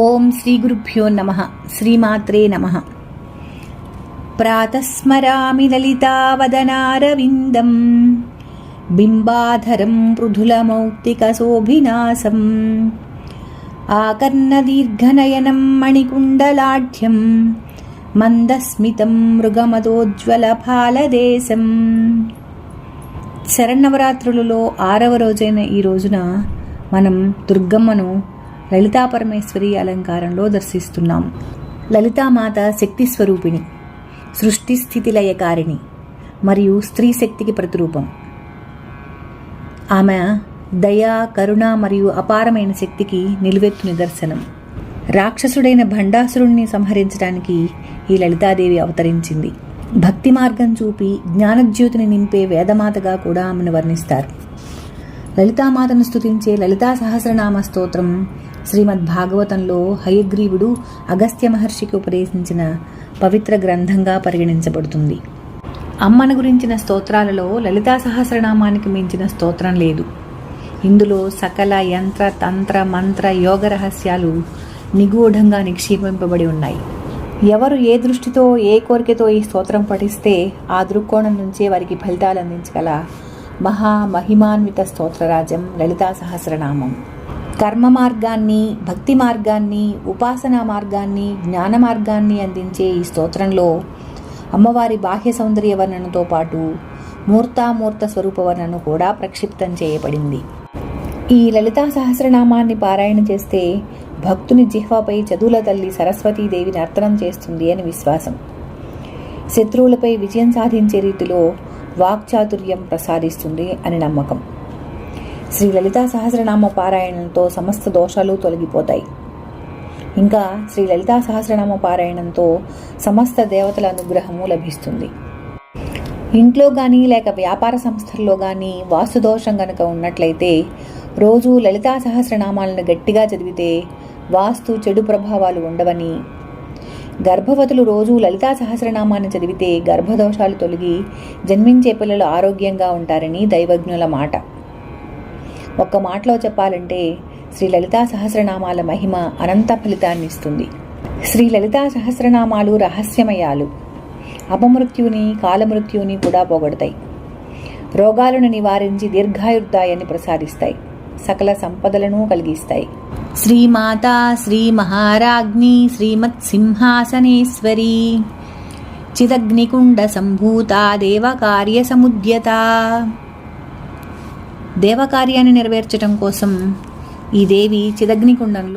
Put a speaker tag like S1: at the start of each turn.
S1: ఓం శ్రీ గురుభ్యో నమః. శ్రీమాత్రే నమః. ప్రాతస్మరామి లలితావదనారవిందం బింబాధరం మృదులమౌక్తికశోభినాసం ఆకర్ణదీర్ఘనయనం మణికుండలాఢ్యం మందస్మితం మృగమదోజ్వలఫాలదేశం. శరన్నవరాత్రులలో 6వ రోజైన ఈ రోజున మనం దుర్గమ్మను లలితా పరమేశ్వరి అలంకారంలో దర్శిస్తున్నాం. లలితామాత శక్తి స్వరూపిణి, సృష్టి స్థితి లయకారిణి మరియు స్త్రీ శక్తికి ప్రతిరూపం. ఆమె దయ, కరుణ మరియు అపారమైన శక్తికి నిలువెత్తు నిదర్శనం. రాక్షసుడైన భండాసురుణ్ణి సంహరించడానికి ఈ లలితాదేవి అవతరించింది. భక్తి మార్గం చూపి జ్ఞానజ్యోతిని నింపే వేదమాతగా కూడా ఆమెను వర్ణిస్తారు. లలితామాతను స్తుతించే లలితా సహస్రనామ స్తోత్రం శ్రీమద్ భాగవతంలో హయగ్రీవుడు అగస్త్య మహర్షికి ఉపదేశించిన పవిత్ర గ్రంథంగా పరిగణించబడుతుంది. అమ్మను గురించిన స్తోత్రాలలో లలితా సహస్రనామానికి మించిన స్తోత్రం లేదు. ఇందులో సకల యంత్ర, తంత్ర, మంత్ర, యోగ రహస్యాలు నిగూఢంగా నిక్షేపింపబడి ఉన్నాయి. ఎవరు ఏ దృష్టితో, ఏ కోరికతో ఈ స్తోత్రం పఠిస్తే ఆ దృక్కోణం నుంచే వారికి ఫలితాలు అందించగల మహిమాన్విత స్తోత్రరాజం లలితా సహస్రనామం. కర్మ మార్గాన్ని, భక్తి మార్గాన్ని, ఉపాసనా మార్గాన్ని, జ్ఞాన మార్గాన్ని అందించే ఈ స్తోత్రంలో అమ్మవారి బాహ్య సౌందర్య వర్ణనతో పాటు మూర్తామూర్త స్వరూప వర్ణన కూడా ప్రక్షిప్తం చేయబడింది. ఈ లలితా సహస్రనామాన్ని పారాయణ చేస్తే భక్తుని జిహ్వపై చదువుల తల్లి సరస్వతీదేవి నర్తనం చేస్తుంది అని విశ్వాసం. శత్రువులపై విజయం సాధించే రీతిలో వాక్చాతుర్యం ప్రసాదిస్తుంది అని నమ్మకం. శ్రీ లలితా సహస్రనామ పారాయణంతో సమస్త దోషాలు తొలగిపోతాయి. ఇంకా శ్రీ లలితా సహస్రనామ పారాయణంతో సమస్త దేవతల అనుగ్రహము లభిస్తుంది. ఇంట్లో కానీ లేక వ్యాపార సంస్థల్లో కానీ వాస్తు దోషం కనుక ఉన్నట్లయితే రోజు లలితా సహస్రనామాలను గట్టిగా చదివితే వాస్తు చెడు ప్రభావాలు ఉండవని, గర్భవతులు రోజు లలితా సహస్రనామాన్ని చదివితే గర్భదోషాలు తొలగి జన్మించే పిల్లలు ఆరోగ్యంగా ఉంటారని దైవజ్ఞుల మాట. ఒక్క మాటలో చెప్పాలంటే శ్రీ లలితా సహస్రనామాల మహిమ అనంత ఫలితాన్ని ఇస్తుంది. శ్రీ లలితా సహస్రనామాలు రహస్యమయాలు. అపమృత్యుని, కాలమృత్యుని కూడా పోగొడతాయి. రోగాలను నివారించి దీర్ఘాయుర్దాయాన్ని ప్రసాదిస్తాయి. సకల సంపదలను కలిగిస్తాయి. శ్రీమాతా శ్రీ మహారాజ్ఞి శ్రీమత్ సింహాసనేశ్వరి చిదగ్నికుండ సంభూత దేవకార్య సముద్యత. దేవకార్యాన్ని నెరవేర్చడం కోసం ఈ దేవి చిదగ్నికుండంలో